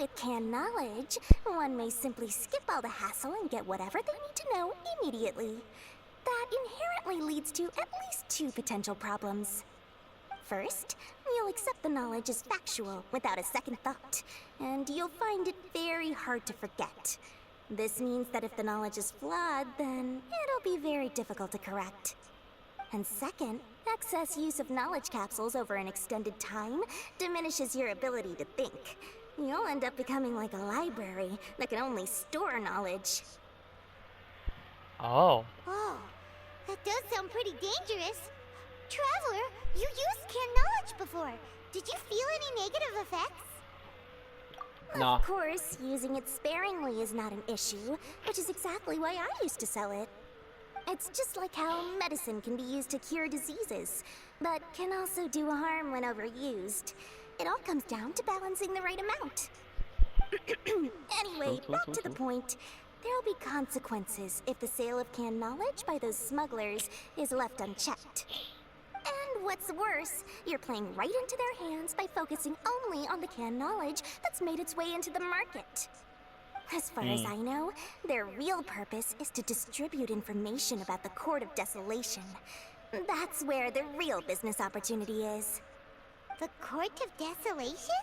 With canned knowledge, one may simply skip all the hassle and get whatever they need to know immediately. That inherently leads to at least two potential problems. First, you'll accept the knowledge as factual without a second thought, and you'll find it very hard to forget. This means that if the knowledge is flawed, then it'll be very difficult to correct. And second, excess use of knowledge capsules over an extended time diminishes your ability to think. You'll end up becoming like a library that can only store knowledge. Oh. Oh, that does sound pretty dangerous. Traveler, you used canned knowledge before. Did you feel any negative effects? No. Of course, using it sparingly is not an issue, which is exactly why I used to sell it. It's just like how medicine can be used to cure diseases, but can also do harm when overused. It all comes down to balancing the right amount. Anyway, back to the point. There'll be consequences if the sale of canned knowledge by those smugglers is left unchecked. And what's worse, you're playing right into their hands by focusing only on the canned knowledge that's made its way into the market. As far as I know, their real purpose is to distribute information about the Court of Desolation. That's where the real business opportunity is. The Court of Desolation?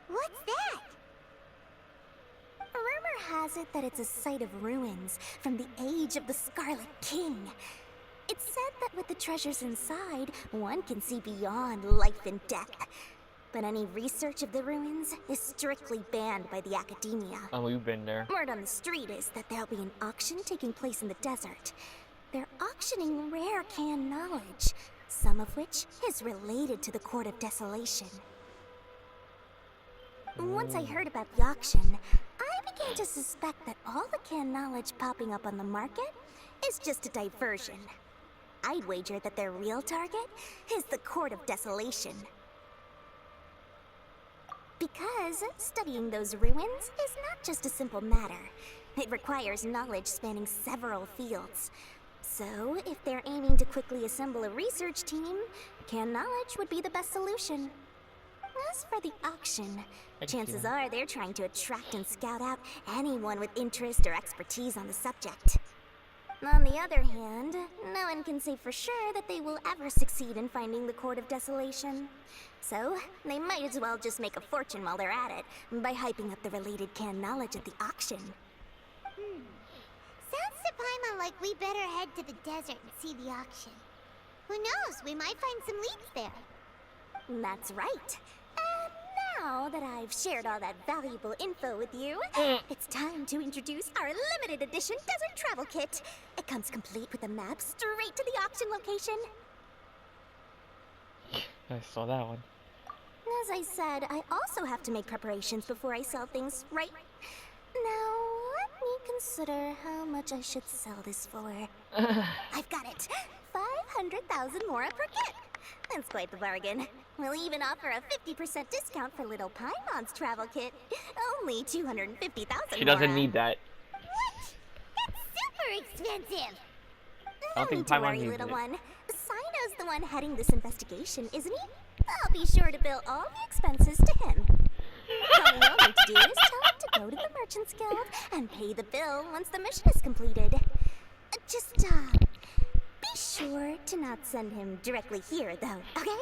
What's that? Rumor has it that it's a site of ruins from the age of the Scarlet King. It's said that with the treasures inside, one can see beyond life and death. But any research of the ruins is strictly banned by the academia. Oh, you've been there. Word on the street is that there'll be an auction taking place in the desert. They're auctioning rare canned knowledge, some of which is related to the Court of Desolation. Once I heard about the auction, I began to suspect that all the canned knowledge popping up on the market is just a diversion. I'd wager that their real target is the Court of Desolation. Because studying those ruins is not just a simple matter. It requires knowledge spanning several fields. So, if they're aiming to quickly assemble a research team, canned knowledge would be the best solution. As for the auction, chances are they're trying to attract and scout out anyone with interest or expertise on the subject. On the other hand, no one can say for sure that they will ever succeed in finding the Court of Desolation. So, they might as well just make a fortune while they're at it by hyping up the related canned knowledge at the auction. Sounds to Paimon like we better head to the desert and see the auction. Who knows, we might find some leads there. That's right. And now that I've shared all that valuable info with you, it's time to introduce our limited edition desert travel kit. It comes complete with a map straight to the auction location. I saw that one. As I said, I also have to make preparations before I sell things, right? Now, let me consider how much I should sell this for. I've got it! 500,000 mora per kit! That's quite the bargain. We'll even offer a 50% discount for little Paimon's travel kit. Only 250,000 She doesn't mora. need that. What? That's super expensive! I don't No think need to Paimon worry, needs little it. one. Sino's the one heading this investigation, isn't he? I'll be sure to bill all the expenses to him. All you'll need to do is tell him to go to the Merchants Guild and pay the bill once the mission is completed. Just, be sure to not send him directly here, though, okay?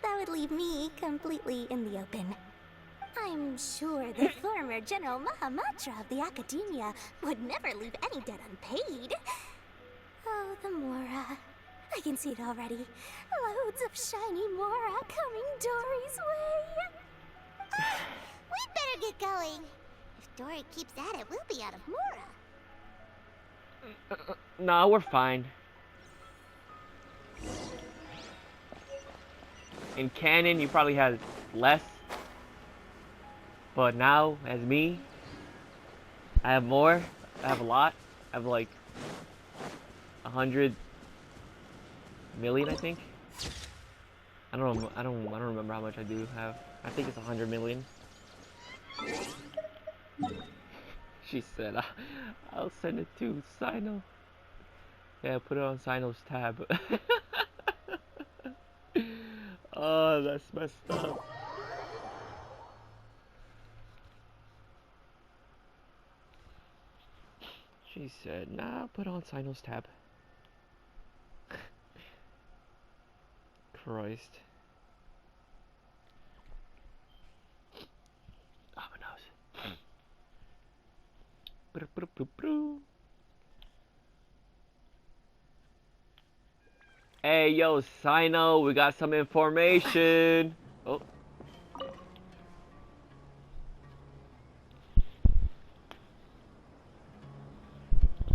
That would leave me completely in the open. I'm sure the former General Mahamatra of the Academia would never leave any debt unpaid. Oh, the Mora. I can see it already. Loads of shiny Mora coming Dory's way. We'd better get going. If Dory keeps at it, we'll be out of Mora. No, we're fine. In canon, you probably had less. But now, as me, I have more. I have a lot. I have like 100 million, I think. I don't remember how much I do have. I think it's 100 million. She said, I'll send it to Sino. Yeah, put it on Sino's tab. Oh, that's messed up. She said, nah, put on Sino's tab. Christ. Oh, my nose. Hey, yo, Sino, we got some information. Oh.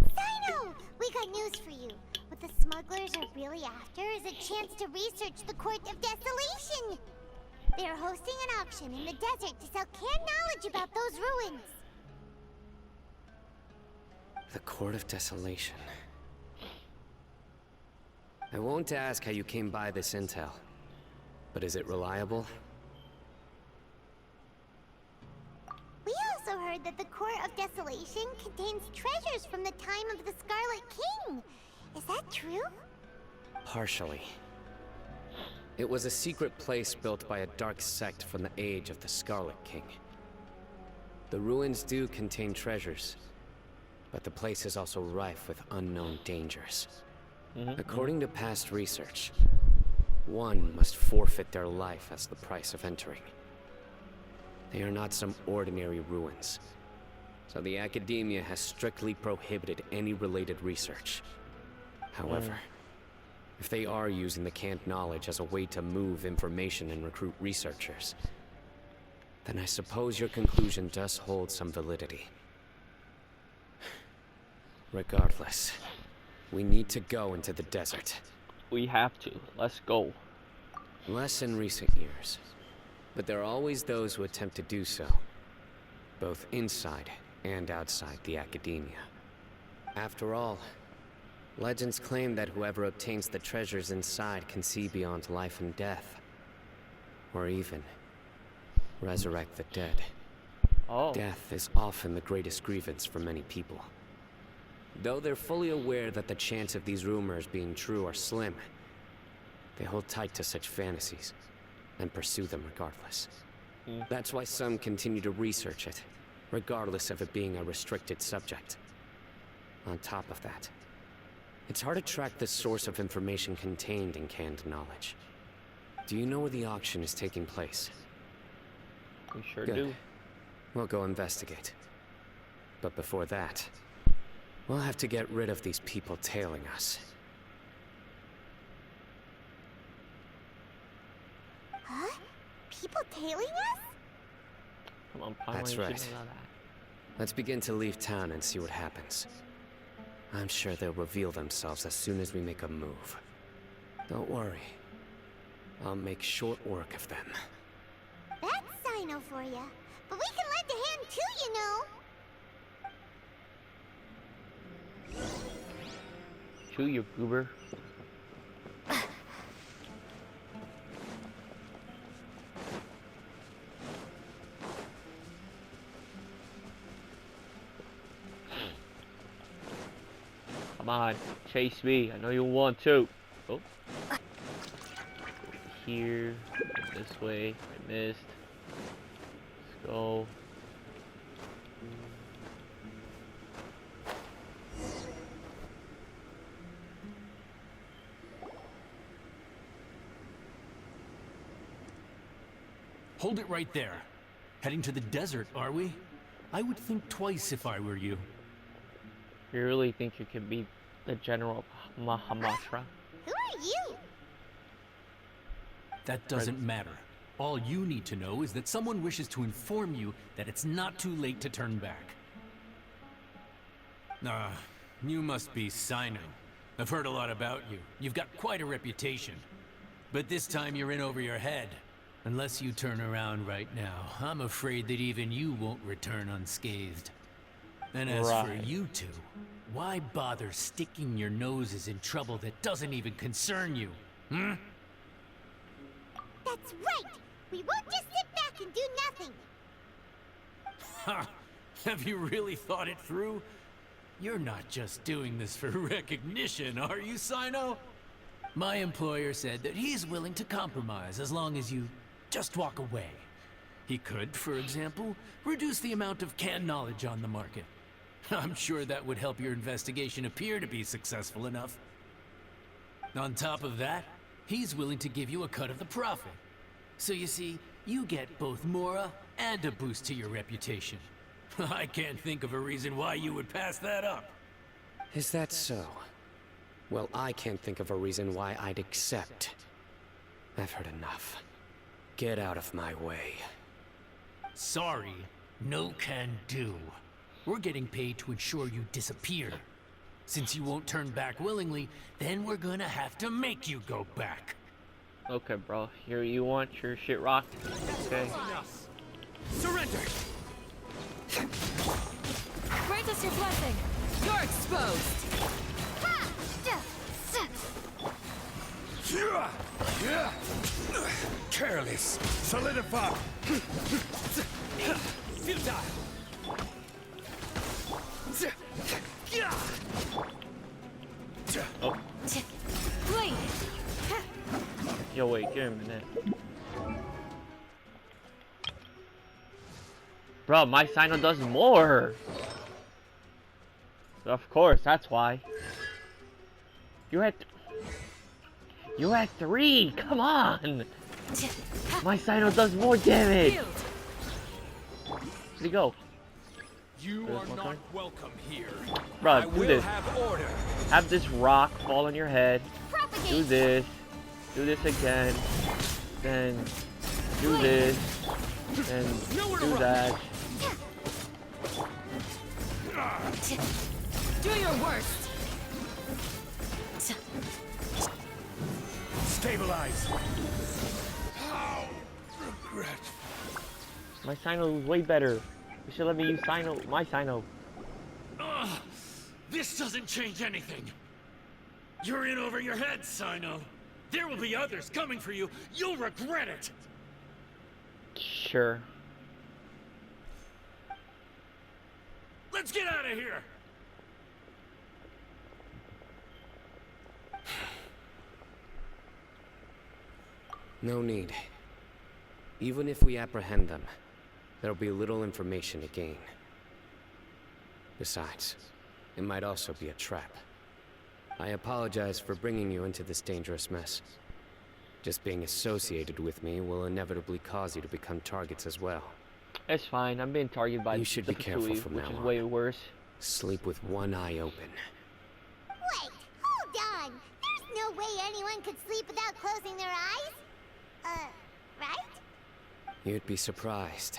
Sino! We got news for you. What the smugglers are really after is a chance to research the Court of Desolation. They are hosting an auction in the desert to sell canned knowledge about those ruins. The Court of Desolation. I won't ask how you came by this intel, but is it reliable? We also heard that the Court of Desolation contains treasures from the time of the Scarlet King. Is that true? Partially. It was a secret place built by a dark sect from the age of the Scarlet King. The ruins do contain treasures, but the place is also rife with unknown dangers. According to past research, one must forfeit their life as the price of entering. They are not some ordinary ruins, so the academia has strictly prohibited any related research. However, if they are using the canned knowledge as a way to move information and recruit researchers, then I suppose your conclusion does hold some validity. Regardless, we need to go into the desert. We have to. Let's go. Less in recent years, but there are always those who attempt to do so, both inside and outside the academia. After all, legends claim that whoever obtains the treasures inside can see beyond life and death, or even resurrect the dead. Oh. Death is often the greatest grievance for many people. Though they're fully aware that the chance of these rumors being true are slim, they hold tight to such fantasies and pursue them regardless. That's why some continue to research it, regardless of it being a restricted subject. On top of that, it's hard to track the source of information contained in canned knowledge. Do you know where the auction is taking place? We sure Good. do. We'll go investigate. But before that, we'll have to get rid of these people tailing us. Huh? People tailing us? Come on, finally. That's you right. should know that. Let's begin to leave town and see what happens. I'm sure they'll reveal themselves as soon as we make a move. Don't worry. I'll make short work of them. That's Sino for ya. But we can lend a hand too, you know. Chew you goober. Come on, chase me. I know you want to. Oh. Here, this way. I missed. Let's go. Hold it right there. Heading to the desert, are we? I would think twice if I were you. You really think you can beat the General Mahamatra? Who are you? That doesn't matter. All you need to know is that someone wishes to inform you that it's not too late to turn back. You must be Sino. I've heard a lot about you. You've got quite a reputation. But this time you're in over your head. Unless you turn around right now, I'm afraid that even you won't return unscathed. And as for Right. you two, why bother sticking your noses in trouble that doesn't even concern you? That's right. We won't just sit back and do nothing. Ha! Have you really thought it through? You're not just doing this for recognition, are you, Sino? My employer said that he's willing to compromise as long as you just walk away. He could, for example, reduce the amount of canned knowledge on the market. I'm sure that would help your investigation appear to be successful enough. On top of that, he's willing to give you a cut of the profit. So you see, you get both Mora and a boost to your reputation. I can't think of a reason why you would pass that up. Is that so? Well, I can't think of a reason why I'd accept. I've heard enough. Get out of my way. Sorry, no can do. We're getting paid to ensure you disappear. Since you won't turn back willingly, then we're gonna have to make you go back. Okay, bro. Here, you want your shit rocked? Okay. Surrender! Grant us your blessing. You're exposed. Ha! Careless. Solidify. Futile! Oh. Blade. Yo, wait, give me a minute. Bro, my Sino does more. Of course, that's why. You had 3. Come on. My Sino does more damage. Shield. Where'd he go? You There's are one not coming. welcome here. Bro, I do will this. have order. Have this rock fall on your head. Propagate! Do this. Do this again. Then do this. Then do that. Do your worst. Stabilize. How regret. My Sino is way better. You should let me use my Sino. Ugh, this doesn't change anything. You're in over your head, Sino. There will be others coming for you. You'll regret it. Sure. Let's get out of here. No need. Even if we apprehend them, there'll be little information to gain. Besides, it might also be a trap. I apologize for bringing you into this dangerous mess. Just being associated with me will inevitably cause you to become targets as well. It's fine. I'm being targeted by You should the be careful Patui, from which now is on. way worse. Sleep with one eye open. Wait, hold on. There's no way anyone could sleep without closing their eyes. Right? You'd be surprised.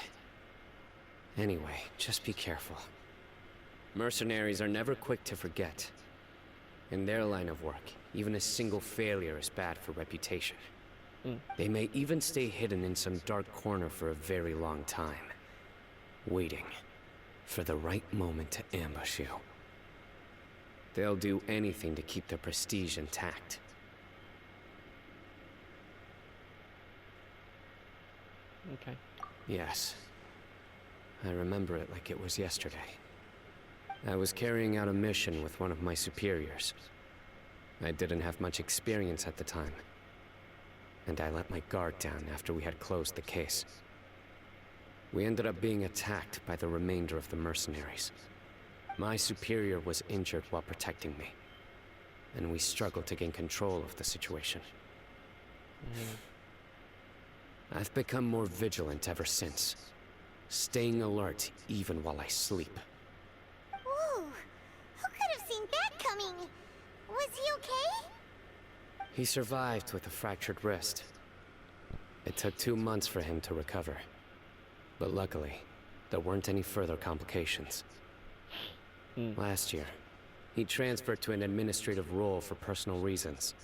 Anyway, just be careful. Mercenaries are never quick to forget. In their line of work, even a single failure is bad for reputation. They may even stay hidden in some dark corner for a very long time, waiting for the right moment to ambush you. They'll do anything to keep their prestige intact. Okay. Yes. I remember it like it was yesterday. I was carrying out a mission with one of my superiors. I didn't have much experience at the time, and I let my guard down after we had closed the case. We ended up being attacked by the remainder of the mercenaries. My superior was injured while protecting me, and we struggled to gain control of the situation. I've become more vigilant ever since, staying alert even while I sleep. Whoa, who could have seen that coming? Was he okay? He survived with a fractured wrist. It took 2 months for him to recover. But luckily, there weren't any further complications. Last year, he transferred to an administrative role for personal reasons,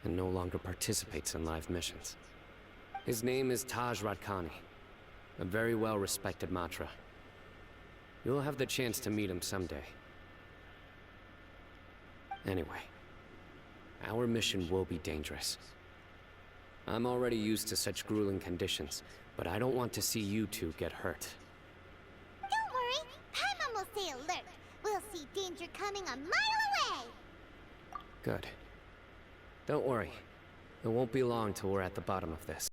and no longer participates in live missions. His name is Taj Radkani, a very well-respected Matra. You'll have the chance to meet him someday. Anyway, our mission will be dangerous. I'm already used to such grueling conditions, but I don't want to see you two get hurt. Don't worry, Paimon will stay alert. We'll see danger coming a mile away. Good. Don't worry. It won't be long till we're at the bottom of this.